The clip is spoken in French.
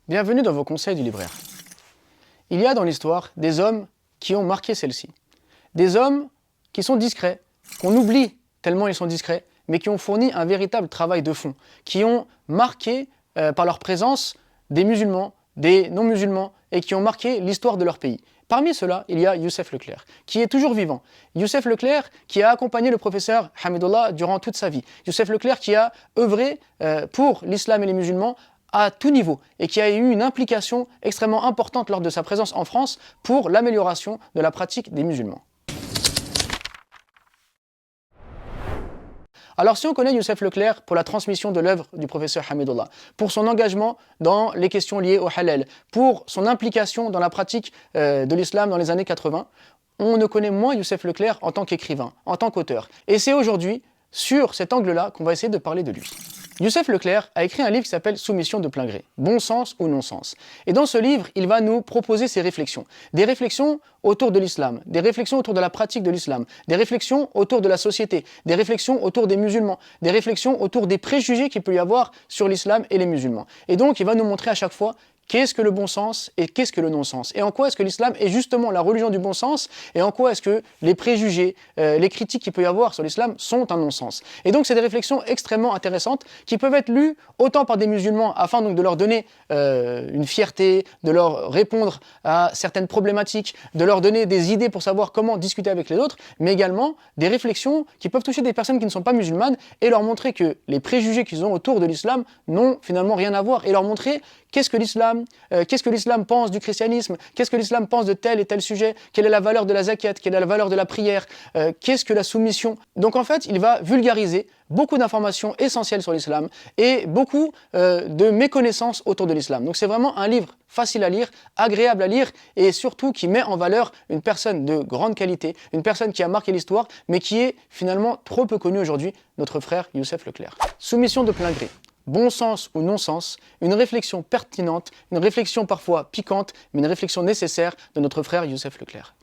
Bienvenue dans vos conseils du libraire. Il y a dans l'histoire des hommes qui ont marqué celle-ci. Des hommes qui sont discrets, qu'on oublie tellement ils sont discrets, mais qui ont fourni un véritable travail de fond, qui ont marqué par leur présence des musulmans, des non-musulmans, et qui ont marqué l'histoire de leur pays. Parmi ceux-là, il y a Youssef Leclerc, qui est toujours vivant. Youssef Leclerc qui a accompagné le professeur Hamidullah durant toute sa vie. Youssef Leclerc qui a œuvré pour l'islam et les musulmans à tout niveau et qui a eu une implication extrêmement importante lors de sa présence en France pour l'amélioration de la pratique des musulmans. Alors si on connaît Youssef Leclerc pour la transmission de l'œuvre du professeur Hamidullah, pour son engagement dans les questions liées au halal, pour son implication dans la pratique de l'islam dans les années 80, on ne connaît moins Youssef Leclerc en tant qu'écrivain, en tant qu'auteur. Et c'est aujourd'hui, sur cet angle-là, qu'on va essayer de parler de lui. Youssef Leclerc a écrit un livre qui s'appelle Soumission de plein gré, bon sens ou non sens. Et dans ce livre, il va nous proposer ses réflexions. Des réflexions autour de l'islam, des réflexions autour de la pratique de l'islam, des réflexions autour de la société, des réflexions autour des musulmans, des réflexions autour des préjugés qu'il peut y avoir sur l'islam et les musulmans. Et donc, il va nous montrer à chaque fois qu'est-ce que le bon sens et qu'est-ce que le non-sens? Et en quoi est-ce que l'islam est justement la religion du bon sens? Et en quoi est-ce que les préjugés, les critiques qu'il peut y avoir sur l'islam sont un non-sens? Et donc c'est des réflexions extrêmement intéressantes qui peuvent être lues autant par des musulmans afin donc de leur donner une fierté, de leur répondre à certaines problématiques, de leur donner des idées pour savoir comment discuter avec les autres, mais également des réflexions qui peuvent toucher des personnes qui ne sont pas musulmanes et leur montrer que les préjugés qu'ils ont autour de l'islam n'ont finalement rien à voir et leur montrer qu'est-ce que l'islam pense du christianisme, qu'est-ce que l'islam pense de tel et tel sujet, quelle est la valeur de la zakat, quelle est la valeur de la prière, qu'est-ce que la soumission. Donc en fait, il va vulgariser beaucoup d'informations essentielles sur l'islam et beaucoup de méconnaissances autour de l'islam. Donc c'est vraiment un livre facile à lire, agréable à lire et surtout qui met en valeur une personne de grande qualité, une personne qui a marqué l'histoire mais qui est finalement trop peu connue aujourd'hui, notre frère Youssef Leclerc. Soumission de plein gré. Bon sens ou non-sens, une réflexion pertinente, une réflexion parfois piquante, mais une réflexion nécessaire de notre frère Youssef Leclerc.